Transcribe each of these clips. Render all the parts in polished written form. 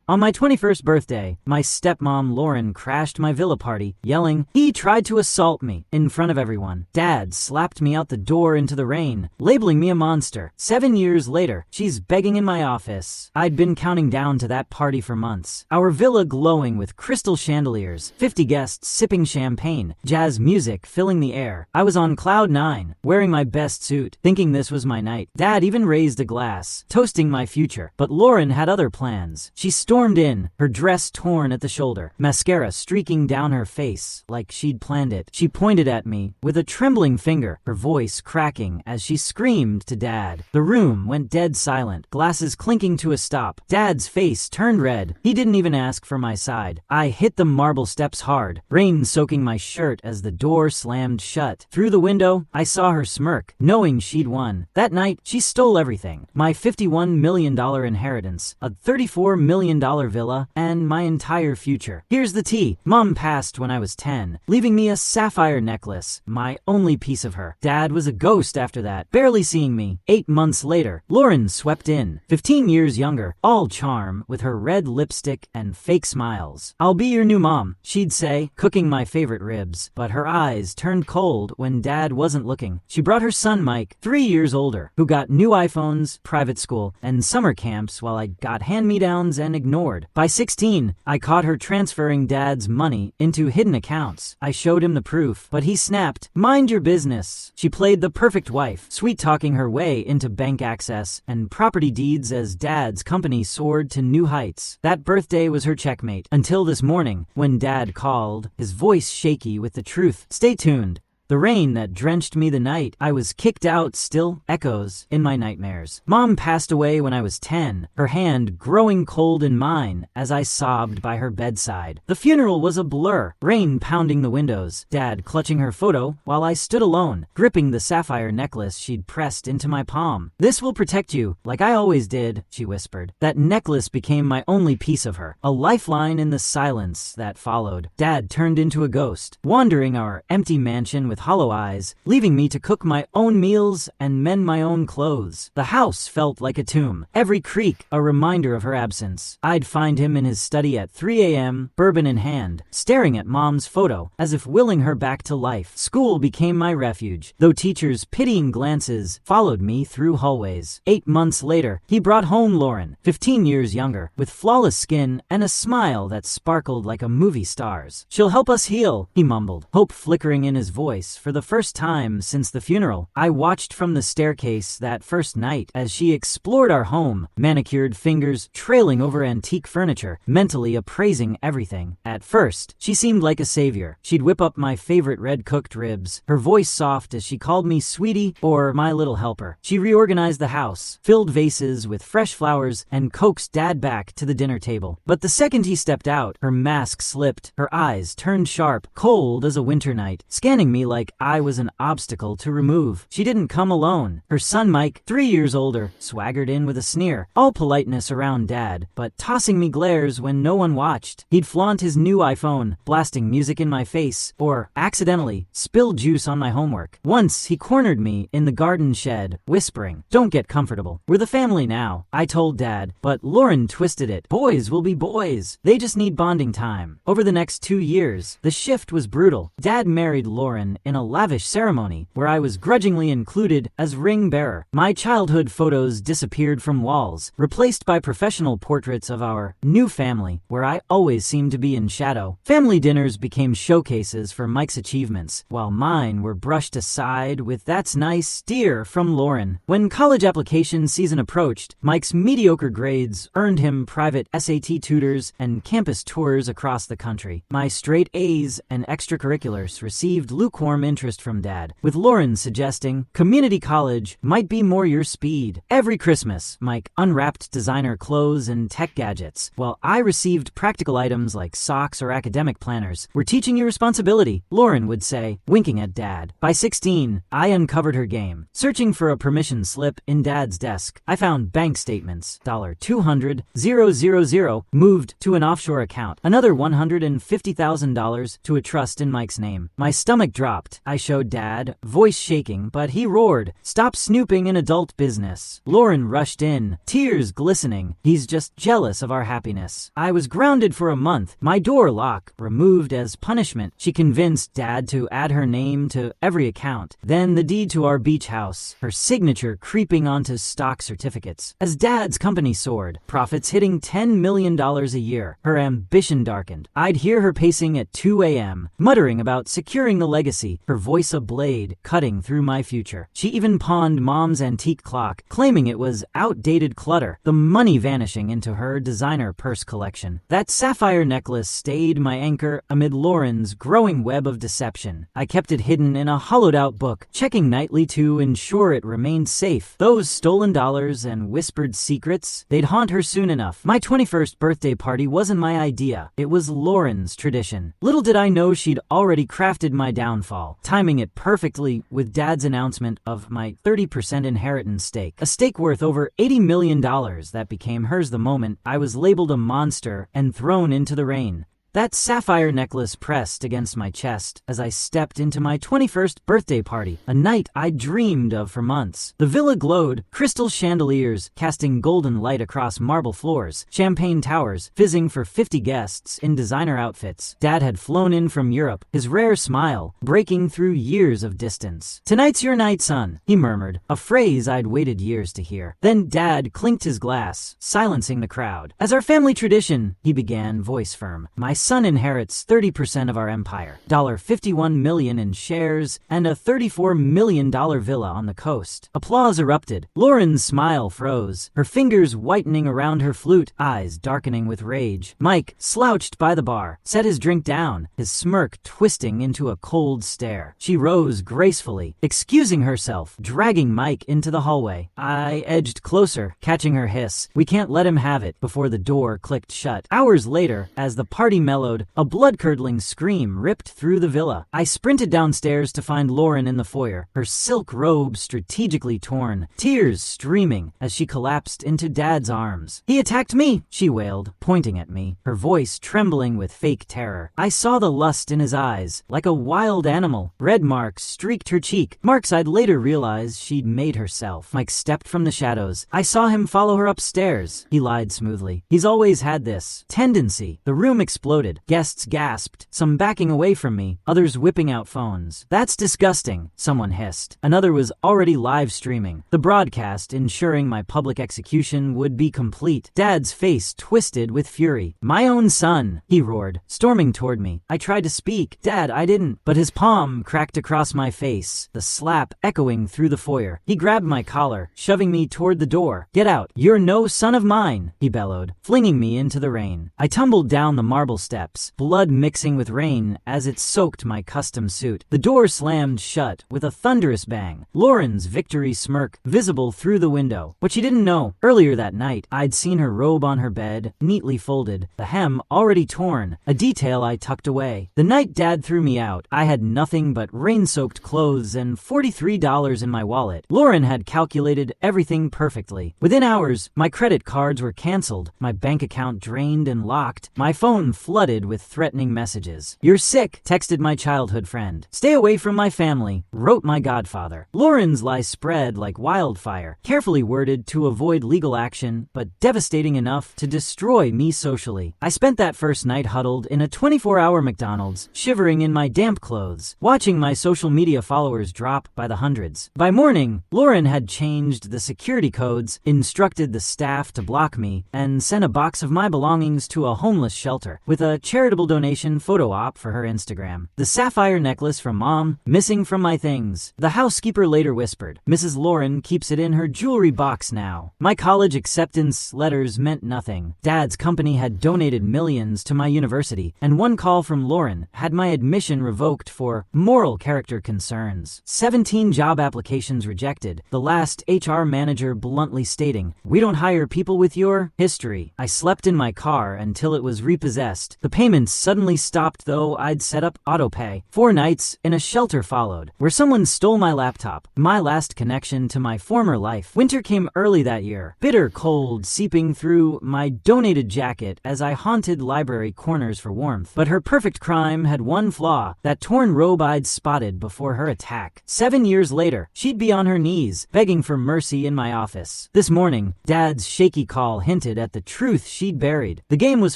On my 21st birthday, my stepmom Lauren crashed my villa party, yelling, "He tried to assault me," in front of everyone. Dad slapped me out the door into the rain, labeling me a monster. 7 years later, she's begging in my office. I'd been counting down to that party for months. Our villa glowing with crystal chandeliers, 50 guests sipping champagne, jazz music filling the air. I was on cloud 9, wearing my best suit, thinking this was my night. Dad even raised a glass, toasting my future. But Lauren had other plans. She stormed in, her dress torn at the shoulder, mascara streaking down her face like she'd planned it. She pointed at me with a trembling finger, her voice cracking as she screamed to Dad. The room went dead silent, glasses clinking to a stop. Dad's face turned red. He didn't even ask for my side. I hit the marble steps hard, rain soaking my shirt as the door slammed shut. Through the window, I saw her smirk, knowing she'd won. That night, she stole everything. My $51 million inheritance, a $34 million villa, and my entire future. Here's the tea. Mom passed when I was 10, leaving me a sapphire necklace, my only piece of her. Dad was a ghost after that, barely seeing me. 8 months later, Lauren swept in, 15 years younger, all charm, with her red lipstick and fake smiles. "I'll be your new mom," she'd say, cooking my favorite ribs. But her eyes turned cold when Dad wasn't looking. She brought her son Mike, 3 years older, who got new iPhones, private school, and summer camps while I got hand-me-downs and ignored. By 16, I caught her transferring Dad's money into hidden accounts. I showed him the proof, but he snapped, "Mind your business." She played the perfect wife, sweet-talking her way into bank access and property deeds as Dad's company soared to new heights. That birthday was her checkmate, until this morning, when Dad called, his voice shaky with the truth. Stay tuned. The rain that drenched me the night I was kicked out still echoes in my nightmares. Mom passed away when I was 10, her hand growing cold in mine as I sobbed by her bedside. The funeral was a blur, rain pounding the windows, Dad clutching her photo while I stood alone, gripping the sapphire necklace she'd pressed into my palm. "This will protect you, like I always did," she whispered. That necklace became my only piece of her, a lifeline in the silence that followed. Dad turned into a ghost, wandering our empty mansion with hollow eyes, leaving me to cook my own meals and mend my own clothes. The house felt like a tomb, every creak a reminder of her absence. I'd find him in his study at 3 a.m., bourbon in hand, staring at Mom's photo as if willing her back to life. School became my refuge, though teachers' pitying glances followed me through hallways. 8 months later, he brought home Lauren, 15 years younger, with flawless skin and a smile that sparkled like a movie star's. "She'll help us heal," he mumbled, hope flickering in his voice. For the first time since the funeral, I watched from the staircase that first night as she explored our home, manicured fingers trailing over antique furniture, mentally appraising everything. At first, she seemed like a savior. She'd whip up my favorite red-cooked ribs, her voice soft as she called me sweetie or my little helper. She reorganized the house, filled vases with fresh flowers, and coaxed Dad back to the dinner table. But the second he stepped out, her mask slipped, her eyes turned sharp, cold as a winter night, scanning me like I was an obstacle to remove. She didn't come alone. Her son Mike, 3 years older, swaggered in with a sneer, all politeness around Dad, but tossing me glares when no one watched. He'd flaunt his new iPhone, blasting music in my face, or, accidentally, spill juice on my homework. Once, he cornered me in the garden shed, whispering, "Don't get comfortable. We're the family now," I told Dad, but Lauren twisted it. "Boys will be boys. They just need bonding time." Over the next 2 years, the shift was brutal. Dad married Lauren in a lavish ceremony where I was grudgingly included as ring bearer. My childhood photos disappeared from walls, replaced by professional portraits of our new family, where I always seemed to be in shadow. Family dinners became showcases for Mike's achievements, while mine were brushed aside with "That's nice, dear" from Lauren. When college application season approached, Mike's mediocre grades earned him private SAT tutors and campus tours across the country. My straight A's and extracurriculars received lukewarm interest from Dad, with Lauren suggesting community college might be more your speed. Every Christmas, Mike unwrapped designer clothes and tech gadgets, while I received practical items like socks or academic planners. "We're teaching you responsibility," Lauren would say, winking at Dad. By 16, I uncovered her game. Searching for a permission slip in Dad's desk, I found bank statements, $200,000 moved to an offshore account, another $150,000 to a trust in Mike's name. My stomach dropped. stopped, I showed Dad, voice shaking, but he roared, "Stop snooping in adult business." Lauren rushed in, tears glistening. "He's just jealous of our happiness." I was grounded for a month, my door lock removed as punishment. She convinced Dad to add her name to every account, then the deed to our beach house, her signature creeping onto stock certificates. As Dad's company soared, profits hitting $10 million a year, her ambition darkened. I'd hear her pacing at 2 a.m., muttering about securing the legacy, her voice a blade cutting through my future. She even pawned Mom's antique clock, claiming it was outdated clutter, the money vanishing into her designer purse collection. That sapphire necklace stayed my anchor amid Lauren's growing web of deception. I kept it hidden in a hollowed-out book, checking nightly to ensure it remained safe. Those stolen dollars and whispered secrets, they'd haunt her soon enough. My 21st birthday party wasn't my idea. It was Lauren's tradition. Little did I know she'd already crafted my downfall, timing it perfectly with Dad's announcement of my 30% inheritance stake, a stake worth over $80 million that became hers the moment I was labeled a monster and thrown into the rain. That sapphire necklace pressed against my chest as I stepped into my 21st birthday party, a night I'd dreamed of for months. The villa glowed, crystal chandeliers casting golden light across marble floors, champagne towers fizzing for 50 guests in designer outfits. Dad had flown in from Europe, his rare smile breaking through years of distance. "Tonight's your night, son," he murmured, a phrase I'd waited years to hear. Then Dad clinked his glass, silencing the crowd. "As our family tradition," he began, voice firm, "my son inherits 30% of our empire, $51 million in shares, and a $34 million villa on the coast." Applause erupted. Lauren's smile froze, her fingers whitening around her flute, eyes darkening with rage. Mike, slouched by the bar, set his drink down, his smirk twisting into a cold stare. She rose gracefully, excusing herself, dragging Mike into the hallway. I edged closer, catching her hiss, "We can't let him have it," before the door clicked shut. Hours later, as the party mellowed, a blood-curdling scream ripped through the villa. I sprinted downstairs to find Lauren in the foyer, her silk robe strategically torn, tears streaming as she collapsed into Dad's arms. "He attacked me," she wailed, pointing at me, her voice trembling with fake terror. I saw the lust in his eyes, like a wild animal. Red marks streaked her cheek, marks I'd later realize she'd made herself. Mike stepped from the shadows. I saw him follow her upstairs. He lied smoothly. "He's always had this tendency." The room exploded. Guests gasped, some backing away from me, others whipping out phones. "That's disgusting," someone hissed. Another was already live streaming the broadcast, ensuring my public execution would be complete. Dad's face twisted with fury. "My own son," he roared, storming toward me. I tried to speak. "Dad, I didn't," but his palm cracked across my face, the slap echoing through the foyer. He grabbed my collar, shoving me toward the door. "Get out. You're no son of mine," he bellowed, flinging me into the rain. I tumbled down the marble steps, blood mixing with rain as it soaked my custom suit. The door slammed shut with a thunderous bang, Lauren's victory smirk visible through the window. What she didn't know, earlier that night, I'd seen her robe on her bed, neatly folded, the hem already torn, a detail I tucked away. The night Dad threw me out, I had nothing but rain-soaked clothes and $43 in my wallet. Lauren had calculated everything perfectly. Within hours, my credit cards were canceled, my bank account drained and locked, my phone flooded with threatening messages. "You're sick," texted my childhood friend. "Stay away from my family," wrote my godfather. Lauren's lies spread like wildfire, carefully worded to avoid legal action, but devastating enough to destroy me socially. I spent that first night huddled in a 24-hour McDonald's, shivering in my damp clothes, watching my social media followers drop by the hundreds. By morning, Lauren had changed the security codes, instructed the staff to block me, and sent a box of my belongings to a homeless shelter, with a charitable donation photo op for her Instagram. The sapphire necklace from Mom, missing from my things. The housekeeper later whispered, "Mrs. Lauren keeps it in her jewelry box now." My college acceptance letters meant nothing. Dad's company had donated millions to my university, and one call from Lauren had my admission revoked for moral character concerns. 17 job applications rejected, the last HR manager bluntly stating, "We don't hire people with your history." I slept in my car until it was repossessed, The payments suddenly stopped though I'd set up autopay. 4 nights in a shelter followed, where someone stole my laptop, my last connection to my former life. Winter came early that year, bitter cold seeping through my donated jacket as I haunted library corners for warmth. But her perfect crime had one flaw, that torn robe I'd spotted before her attack. 7 years later, she'd be on her knees, begging for mercy in my office. This morning, Dad's shaky call hinted at the truth she'd buried. The game was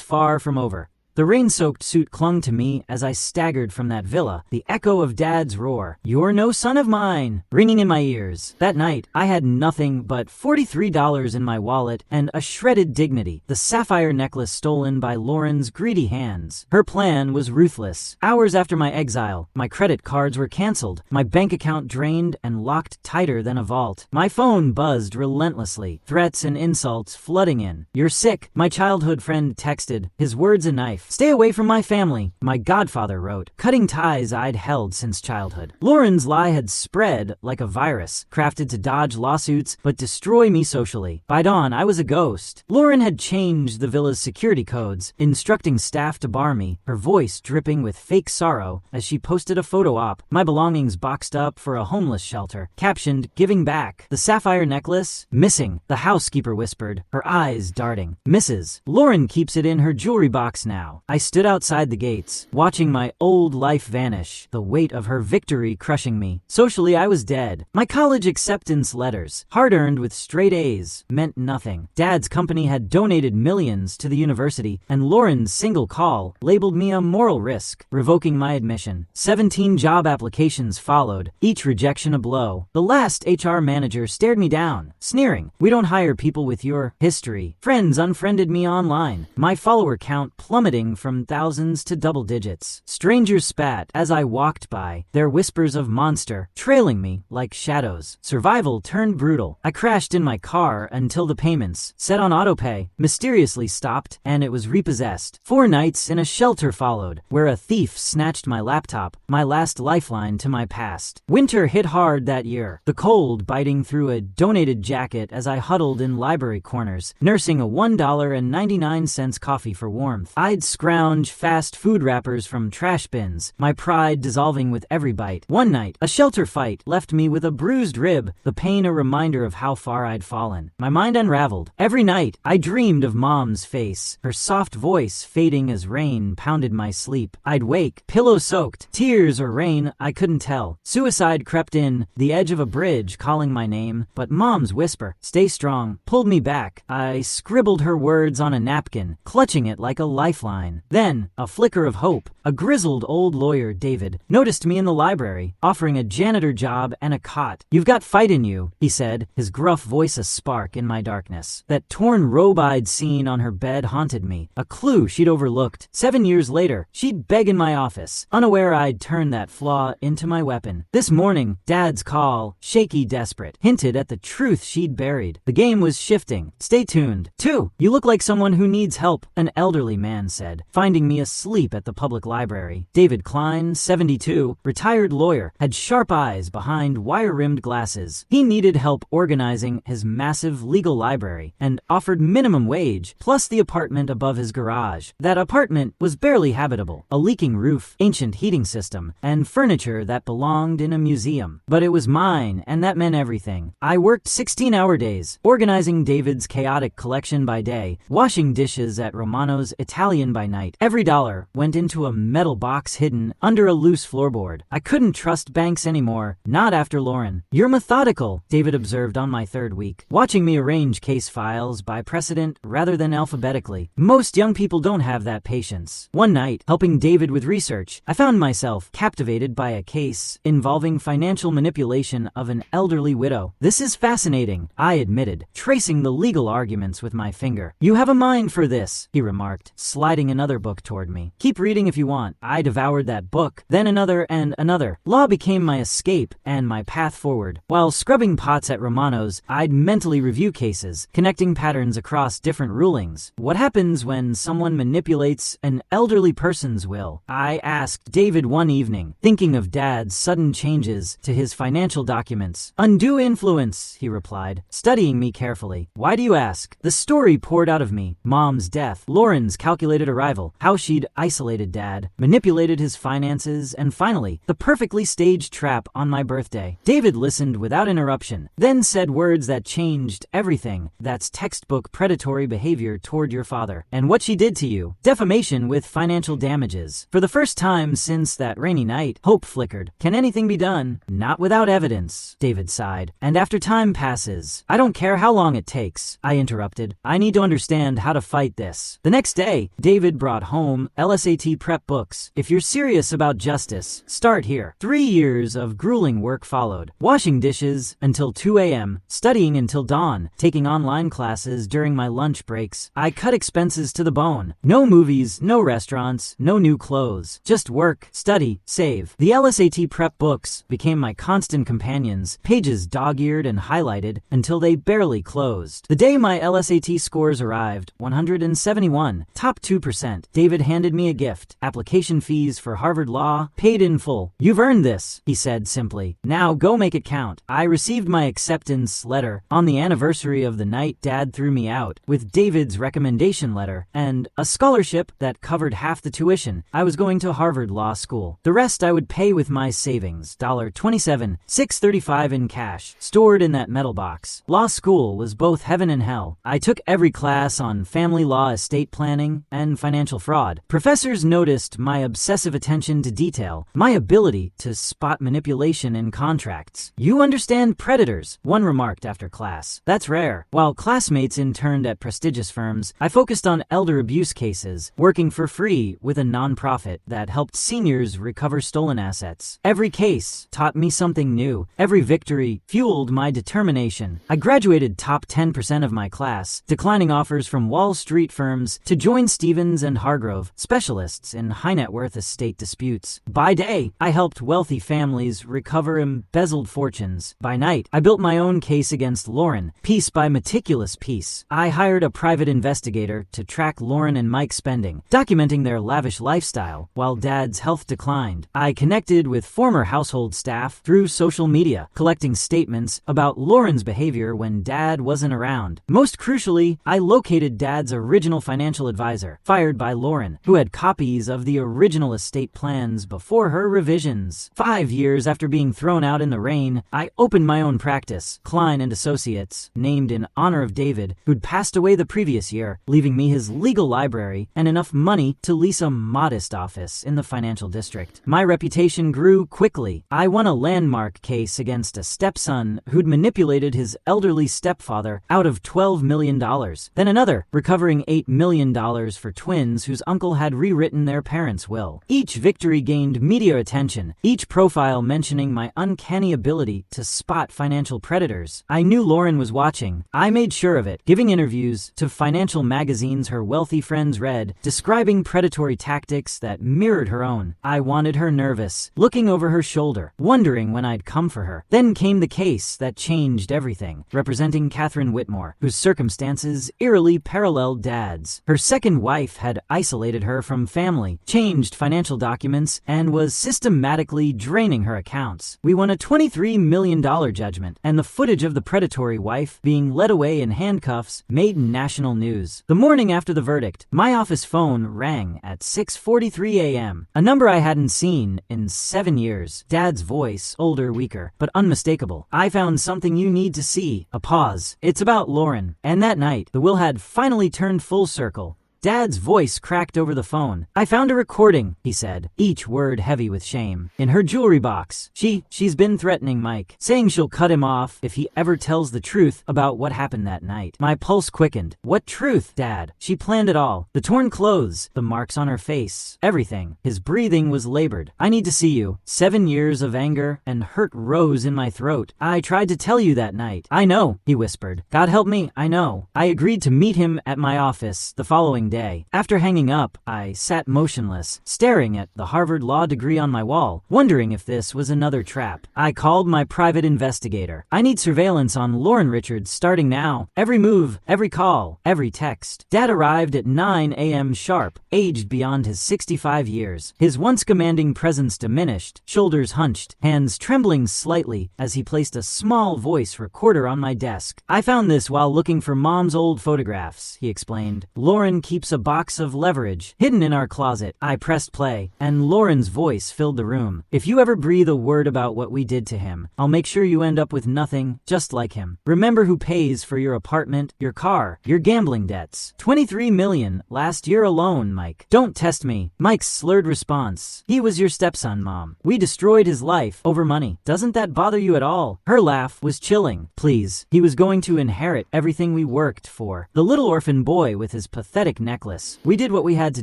far from over. The rain-soaked suit clung to me as I staggered from that villa, the echo of Dad's roar, "You're no son of mine," ringing in my ears. That night, I had nothing but $43 in my wallet and a shredded dignity, the sapphire necklace stolen by Lauren's greedy hands. Her plan was ruthless. Hours after my exile, my credit cards were canceled, my bank account drained and locked tighter than a vault. My phone buzzed relentlessly, threats and insults flooding in. "You're sick," my childhood friend texted, his words a knife. "Stay away from my family," my godfather wrote, cutting ties I'd held since childhood. Lauren's lie had spread like a virus, crafted to dodge lawsuits but destroy me socially. By dawn, I was a ghost. Lauren had changed the villa's security codes, instructing staff to bar me, her voice dripping with fake sorrow as she posted a photo op, my belongings boxed up for a homeless shelter, captioned, "Giving back." The sapphire necklace? Missing, the housekeeper whispered, her eyes darting. "Mrs. Lauren keeps it in her jewelry box now." I stood outside the gates, watching my old life vanish, the weight of her victory crushing me. Socially, I was dead. My college acceptance letters, hard-earned with straight A's, meant nothing. Dad's company had donated millions to the university, and Lauren's single call labeled me a moral risk, revoking my admission. 17 job applications followed, each rejection a blow. The last HR manager stared me down, sneering, "We don't hire people with your history." Friends unfriended me online, my follower count plummeting from thousands to double digits. Strangers spat as I walked by, their whispers of monster trailing me like shadows. Survival turned brutal. I crashed in my car until the payments, set on autopay, mysteriously stopped and it was repossessed. 4 nights in a shelter followed, where a thief snatched my laptop, my last lifeline to my past. Winter hit hard that year, the cold biting through a donated jacket as I huddled in library corners, nursing a $1.99 coffee for warmth. I'd scrounge fast food wrappers from trash bins, my pride dissolving with every bite. One night, a shelter fight left me with a bruised rib, the pain a reminder of how far I'd fallen. My mind unraveled. Every night, I dreamed of Mom's face, her soft voice fading as rain pounded my sleep. I'd wake, pillow-soaked, tears or rain, I couldn't tell. Suicide crept in, the edge of a bridge calling my name, but Mom's whisper, "Stay strong," pulled me back. I scribbled her words on a napkin, clutching it like a lifeline. Then, a flicker of hope. A grizzled old lawyer, David, noticed me in the library, offering a janitor job and a cot. "You've got fight in you," he said, his gruff voice a spark in my darkness. That torn robe I'd seen on her bed haunted me, a clue she'd overlooked. 7 years later, she'd beg in my office, unaware I'd turned that flaw into my weapon. This morning, Dad's call, shaky, desperate, hinted at the truth she'd buried. The game was shifting. Stay tuned. 2. "You look like someone who needs help," an elderly man said, finding me asleep at the public library. David Klein, 72, retired lawyer, had sharp eyes behind wire-rimmed glasses. He needed help organizing his massive legal library and offered minimum wage, plus the apartment above his garage. That apartment was barely habitable, a leaking roof, ancient heating system, and furniture that belonged in a museum. But it was mine, and that meant everything. I worked 16-hour days, organizing David's chaotic collection by day, washing dishes at Romano's Italian by night. Every dollar went into a metal box hidden under a loose floorboard. I couldn't trust banks anymore, not after Lauren. "You're methodical," David observed on my 3rd week, watching me arrange case files by precedent rather than alphabetically. Most young people don't have that patience. One night, helping David with research, I found myself captivated by a case involving financial manipulation of an elderly widow. "This is fascinating," I admitted, tracing the legal arguments with my finger. "You have a mind for this," he remarked, sliding another book toward me. "Keep reading if you want." want. I devoured that book, then another and another. Law became my escape and my path forward. While scrubbing pots at Romano's, I'd mentally review cases, connecting patterns across different rulings. What happens when someone manipulates an elderly person's will? I asked David one evening, thinking of Dad's sudden changes to his financial documents. Undue influence, he replied, studying me carefully. Why do you ask? The story poured out of me. Mom's death, Lauren's calculated arrival, how she'd isolated Dad, manipulated his finances, and finally, the perfectly staged trap on my birthday. David listened without interruption, then said words that changed everything. That's textbook predatory behavior toward your father. And what she did to you. Defamation with financial damages. For the first time since that rainy night, hope flickered. Can anything be done? Not without evidence, David sighed. And after time passes, I don't care how long it takes, I interrupted. I need to understand how to fight this. The next day, David brought home LSAT prep books. If you're serious about justice, start here. 3 years of grueling work followed. Washing dishes until 2 a.m., studying until dawn, taking online classes during my lunch breaks. I cut expenses to the bone. No movies, no restaurants, no new clothes. Just work, study, save. The LSAT prep books became my constant companions, pages dog-eared and highlighted until they barely closed. The day my LSAT scores arrived, 171, top 2%, David handed me a gift. Application fees for Harvard Law, paid in full. You've earned this, he said simply. Now go make it count. I received my acceptance letter on the anniversary of the night Dad threw me out, with David's recommendation letter and a scholarship that covered half the tuition. I was going to Harvard Law School. The rest I would pay with my savings, $27, $6.35 in cash, stored in that metal box. Law school was both heaven and hell. I took every class on family law, estate planning, and financial fraud. Professors noticed my obsessive attention to detail, my ability to spot manipulation in contracts. You understand predators, one remarked after class. That's rare. While classmates interned at prestigious firms, I focused on elder abuse cases, working for free with a nonprofit that helped seniors recover stolen assets. Every case taught me something new. Every victory fueled my determination. I graduated top 10% of my class, declining offers from Wall Street firms to join Stevens and Hargrove, specialists in high-net-worth estate disputes. By day, I helped wealthy families recover embezzled fortunes. By night, I built my own case against Lauren, piece by meticulous piece. I hired a private investigator to track Lauren and Mike's spending, documenting their lavish lifestyle while Dad's health declined. I connected with former household staff through social media, collecting statements about Lauren's behavior when Dad wasn't around. Most crucially, I located Dad's original financial advisor, fired by Lauren, who had copies of the original estate plans before her revisions. 5 years after being thrown out in the rain, I opened my own practice, Klein and Associates, named in honor of David, who'd passed away the previous year, leaving me his legal library and enough money to lease a modest office in the financial district. My reputation grew quickly. I won a landmark case against a stepson who'd manipulated his elderly stepfather out of $12 million. Then another, recovering $8 million for twins whose uncle had rewritten their parents' will. Each victory gained media attention, each profile mentioning my uncanny ability to spot financial predators. I knew Lauren was watching. I made sure of it, giving interviews to financial magazines her wealthy friends read, describing predatory tactics that mirrored her own. I wanted her nervous, looking over her shoulder, wondering when I'd come for her. Then came the case that changed everything, representing Catherine Whitmore, whose circumstances eerily paralleled Dad's. Her second wife had isolated her from family, changed financial documents, and was systematically draining her accounts. We won a $23 million judgment, and the footage of the predatory wife being led away in handcuffs made national news. The morning after the verdict, my office phone rang at 6:43 a.m., a number I hadn't seen in 7 years. Dad's voice, older, weaker, but unmistakable. I found something you need to see. A pause. It's about Lauren. And that night, the will had finally turned full circle. Dad's voice cracked over the phone. I found a recording, he said, each word heavy with shame. In her jewelry box. She's been threatening Mike, saying she'll cut him off if he ever tells the truth about what happened that night. My pulse quickened. What truth, Dad? She planned it all. The torn clothes, the marks on her face, everything. His breathing was labored. I need to see you. 7 years of anger and hurt rose in my throat. I tried to tell you that night. I know, he whispered. God help me, I know. I agreed to meet him at my office the following day. After hanging up, I sat motionless, staring at the Harvard Law degree on my wall, wondering if this was another trap. I called my private investigator. I need surveillance on Lauren Richards starting now. Every move, every call, every text. Dad arrived at 9 a.m. sharp, aged beyond his 65 years. His once commanding presence diminished, shoulders hunched, hands trembling slightly as he placed a small voice recorder on my desk. I found this while looking for Mom's old photographs, he explained. Lauren keeps a box of leverage hidden in our closet. I pressed play, and Lauren's voice filled the room. If you ever breathe a word about what we did to him, I'll make sure you end up with nothing, just like him. Remember who pays for your apartment, your car, your gambling debts. $23 million last year alone, Mike. Don't test me. Mike's slurred response. He was your stepson, Mom. We destroyed his life over money. Doesn't that bother you at all? Her laugh was chilling. Please. He was going to inherit everything we worked for. The little orphan boy with his pathetic necklace. We did what we had to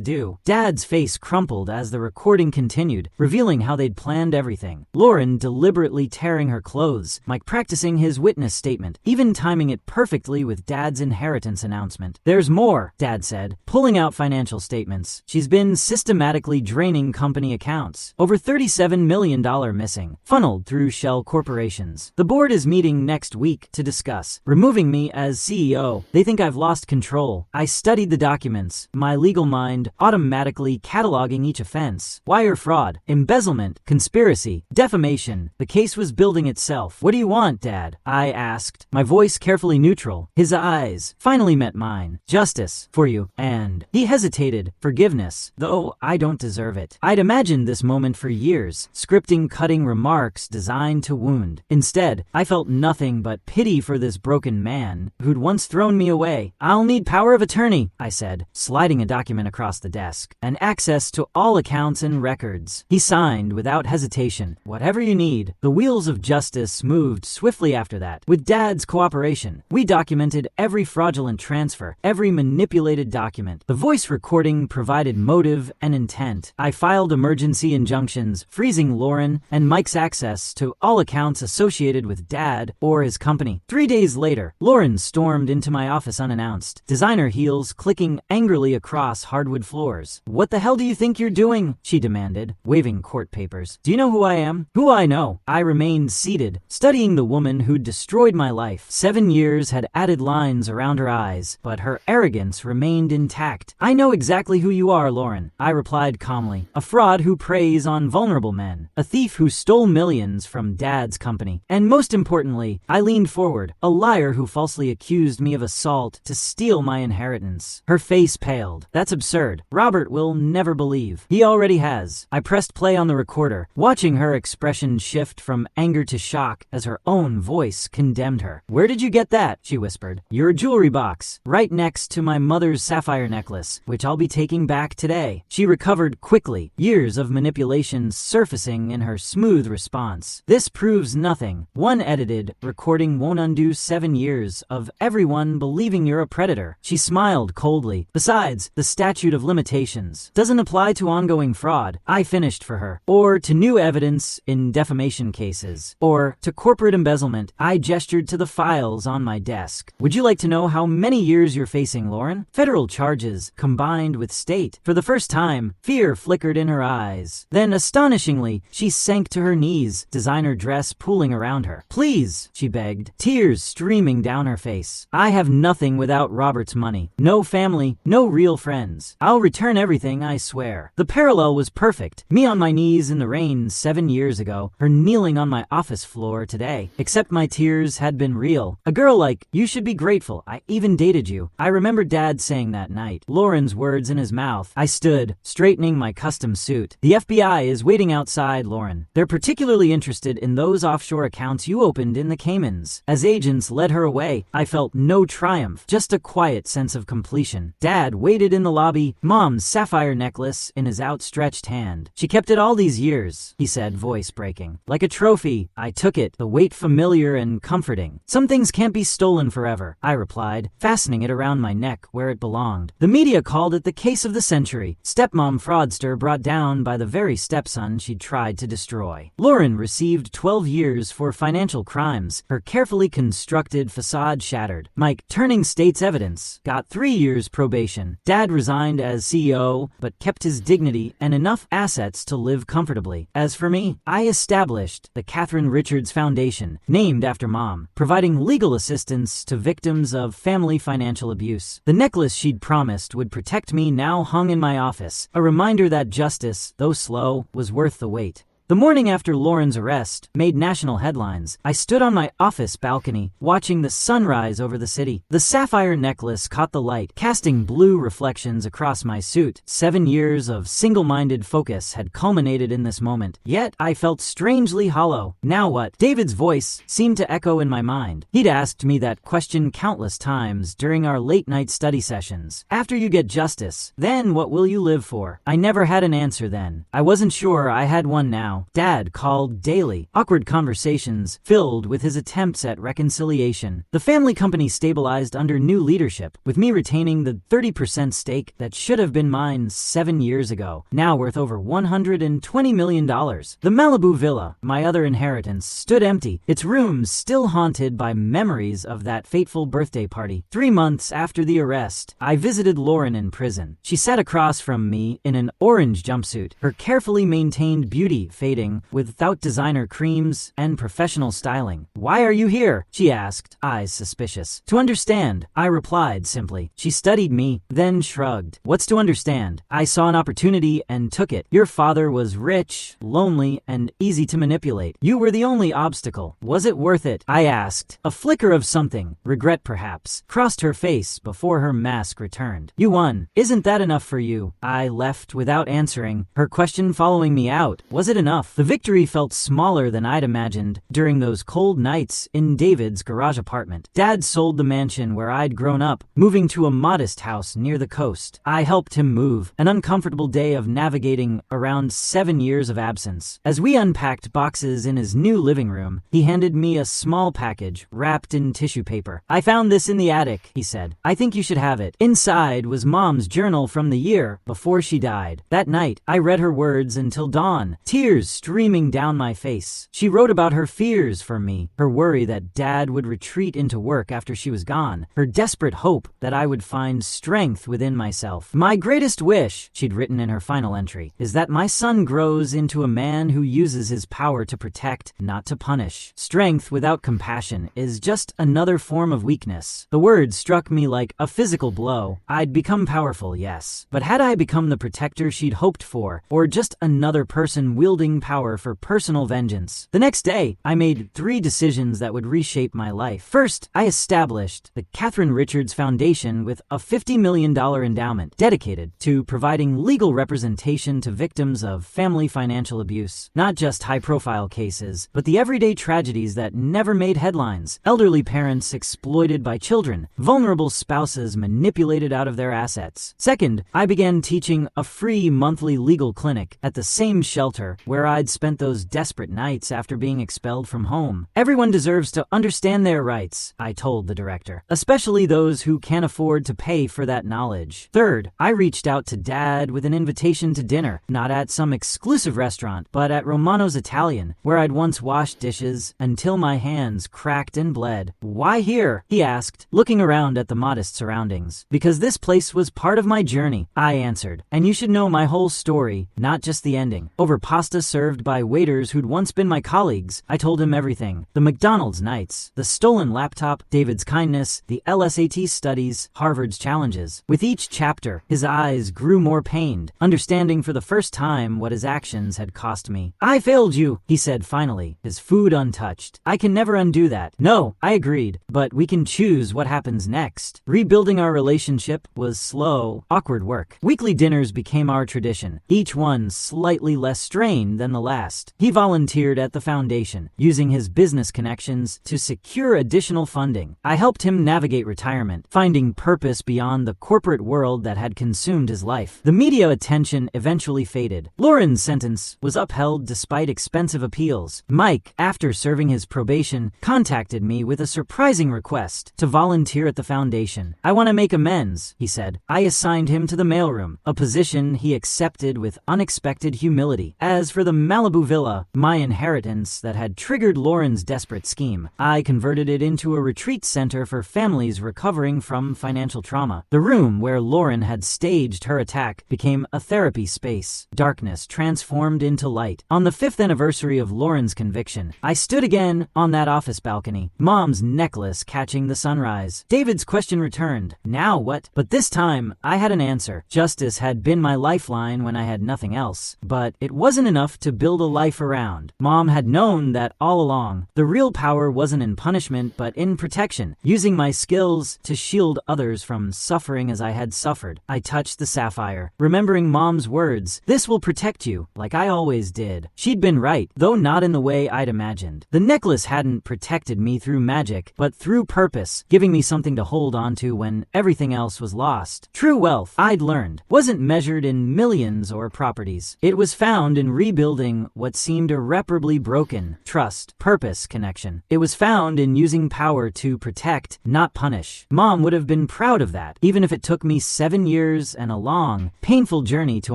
do. Dad's face crumpled as the recording continued, revealing how they'd planned everything. Lauren deliberately tearing her clothes, Mike practicing his witness statement, even timing it perfectly with Dad's inheritance announcement. There's more, Dad said, pulling out financial statements. She's been systematically draining company accounts. Over $37 million missing, funneled through shell corporations. The board is meeting next week to discuss removing me as CEO. They think I've lost control. I studied the documents, my legal mind automatically cataloging each offense. Wire fraud, embezzlement, conspiracy, defamation. The case was building itself. What do you want, Dad? I asked, my voice carefully neutral. His eyes finally met mine. Justice for you. And he hesitated. Forgiveness, though I don't deserve it. I'd imagined this moment for years, scripting cutting remarks designed to wound. Instead, I felt nothing but pity for this broken man who'd once thrown me away. I'll need power of attorney, I said, sliding a document across the desk, and access to all accounts and records. He signed without hesitation. Whatever you need. The wheels of justice moved swiftly after that. With Dad's cooperation, we documented every fraudulent transfer, every manipulated document. The voice recording provided motive and intent. I filed emergency injunctions, freezing Lauren and Mike's access to all accounts associated with Dad or his company. 3 days later, Lauren stormed into my office unannounced, designer heels clicking angrily across hardwood floors. What the hell do you think you're doing? She demanded, waving court papers. Do you know who I am? Who I know. I remained seated, studying the woman who'd destroyed my life. 7 years had added lines around her eyes, but her arrogance remained intact. I know exactly who you are, Lauren, I replied calmly. A fraud who preys on vulnerable men. A thief who stole millions from Dad's company. And most importantly, I leaned forward. A liar who falsely accused me of assault to steal my inheritance. Her face paled. That's absurd. Robert will never believe. He already has. I pressed play on the recorder, watching her expression shift from anger to shock as her own voice condemned her. Where did you get that? She whispered. Your jewelry box, right next to my mother's sapphire necklace, which I'll be taking back today. She recovered quickly, years of manipulation surfacing in her smooth response. This proves nothing. One edited recording won't undo 7 years of everyone believing you're a predator. She smiled coldly. Besides, the statute of limitations doesn't apply to ongoing fraud. I finished for her. Or to new evidence in defamation cases. Or to corporate embezzlement. I gestured to the files on my desk. Would you like to know how many years you're facing, Lauren? Federal charges combined with state. For the first time, fear flickered in her eyes. Then, astonishingly, she sank to her knees, designer dress pooling around her. Please, she begged, tears streaming down her face. I have nothing without Robert's money. No family, no real friends. I'll return everything, I swear. The parallel was perfect. Me on my knees in the rain 7 years ago, her kneeling on my office floor today. Except my tears had been real. A girl like, you should be grateful. I even dated you. I remember Dad saying that night. Lauren's words in his mouth. I stood, straightening my custom suit. The FBI is waiting outside, Lauren. They're particularly interested in those offshore accounts you opened in the Caymans. As agents led her away, I felt no triumph, just a quiet sense of completion. Dad waited in the lobby, Mom's sapphire necklace in his outstretched hand. She kept it all these years, he said, voice breaking. Like a trophy, I took it, the weight familiar and comforting. Some things can't be stolen forever, I replied, fastening it around my neck where it belonged. The media called it the case of the century. Stepmom fraudster brought down by the very stepson she'd tried to destroy. Lauren received 12 years for financial crimes, her carefully constructed facade shattered. Mike, turning state's evidence, got 3 years probation motivation. Dad resigned as CEO, but kept his dignity and enough assets to live comfortably. As for me, I established the Catherine Richards Foundation, named after Mom, providing legal assistance to victims of family financial abuse. The necklace she'd promised would protect me now hung in my office, a reminder that justice, though slow, was worth the wait. The morning after Lauren's arrest made national headlines. I stood on my office balcony, watching the sunrise over the city. The sapphire necklace caught the light, casting blue reflections across my suit. 7 years of single-minded focus had culminated in this moment. Yet I felt strangely hollow. Now what? David's voice seemed to echo in my mind. He'd asked me that question countless times during our late-night study sessions. After you get justice, then what will you live for? I never had an answer then. I wasn't sure I had one now. Dad called daily, awkward conversations filled with his attempts at reconciliation. The family company stabilized under new leadership, with me retaining the 30% stake that should have been mine 7 years ago, now worth over $120 million. The Malibu villa, my other inheritance, stood empty, its rooms still haunted by memories of that fateful birthday party. 3 months after the arrest, I visited Lauren in prison. She sat across from me in an orange jumpsuit, her carefully maintained beauty fading without designer creams and professional styling. "Why are you here?" she asked, eyes suspicious. "To understand," I replied simply. She studied me, then shrugged. "What's to understand?" I saw an opportunity and took it. "Your father was rich, lonely, and easy to manipulate. You were the only obstacle. Was it worth it?" I asked. A flicker of something, regret perhaps, crossed her face before her mask returned. "You won. Isn't that enough for you?" I left without answering, her question following me out. Was it enough? The victory felt smaller than I'd imagined during those cold nights in David's garage apartment. Dad sold the mansion where I'd grown up, moving to a modest house near the coast. I helped him move, an uncomfortable day of navigating around 7 years of absence. As we unpacked boxes in his new living room, he handed me a small package wrapped in tissue paper. "I found this in the attic," he said. "I think you should have it." Inside was Mom's journal from the year before she died. That night, I read her words until dawn, tears streaming down my face. She wrote about her fears for me, her worry that Dad would retreat into work after she was gone, her desperate hope that I would find strength within myself. "My greatest wish," she'd written in her final entry, "is that my son grows into a man who uses his power to protect, not to punish. Strength without compassion is just another form of weakness." The words struck me like a physical blow. I'd become powerful, yes, but had I become the protector she'd hoped for, or just another person wielding power for personal vengeance? The next day, I made 3 decisions that would reshape my life. First, I established the Catherine Richards Foundation with a $50 million endowment dedicated to providing legal representation to victims of family financial abuse. Not just high-profile cases, but the everyday tragedies that never made headlines. Elderly parents exploited by children, vulnerable spouses manipulated out of their assets. Second, I began teaching a free monthly legal clinic at the same shelter where I'd spent those desperate nights after being expelled from home. "Everyone deserves to understand their rights," I told the director, "especially those who can't afford to pay for that knowledge." Third, I reached out to Dad with an invitation to dinner, not at some exclusive restaurant, but at Romano's Italian, where I'd once washed dishes until my hands cracked and bled. "Why here?" he asked, looking around at the modest surroundings. "Because this place was part of my journey," I answered, "and you should know my whole story, not just the ending." Over pasta served by waiters who'd once been my colleagues, I told him everything. The McDonald's nights, the stolen laptop, David's kindness, the LSAT studies, Harvard's challenges. With each chapter, his eyes grew more pained, understanding for the first time what his actions had cost me. "I failed you," he said finally, his food untouched. "I can never undo that." "No," I agreed, "but we can choose what happens next." Rebuilding our relationship was slow, awkward work. Weekly dinners became our tradition, each one slightly less strained than the last. He volunteered at the foundation, using his business connections to secure additional funding. I helped him navigate retirement, finding purpose beyond the corporate world that had consumed his life. The media attention eventually faded. Lauren's sentence was upheld despite expensive appeals. Mike, after serving his probation, contacted me with a surprising request to volunteer at the foundation. "I want to make amends," he said. I assigned him to the mailroom, a position he accepted with unexpected humility. As for the the Malibu villa, my inheritance that had triggered Lauren's desperate scheme. I converted it into a retreat center for families recovering from financial trauma. The room where Lauren had staged her attack became a therapy space. Darkness transformed into light. On the 5th anniversary of Lauren's conviction, I stood again on that office balcony, Mom's necklace catching the sunrise. David's question returned. Now what? But this time, I had an answer. Justice had been my lifeline when I had nothing else. But it wasn't enough to build a life around. Mom had known that all along. The real power wasn't in punishment, but in protection, using my skills to shield others from suffering as I had suffered. I touched the sapphire, remembering Mom's words, "This will protect you," like I always did. She'd been right, though not in the way I'd imagined. The necklace hadn't protected me through magic, but through purpose, giving me something to hold on to when everything else was lost. True wealth, I'd learned, wasn't measured in millions or properties. It was found in rebuilding what seemed irreparably broken: trust, purpose, connection. It was found in using power to protect, not punish. Mom would have been proud of that, even if it took me 7 years and a long, painful journey to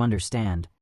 understand.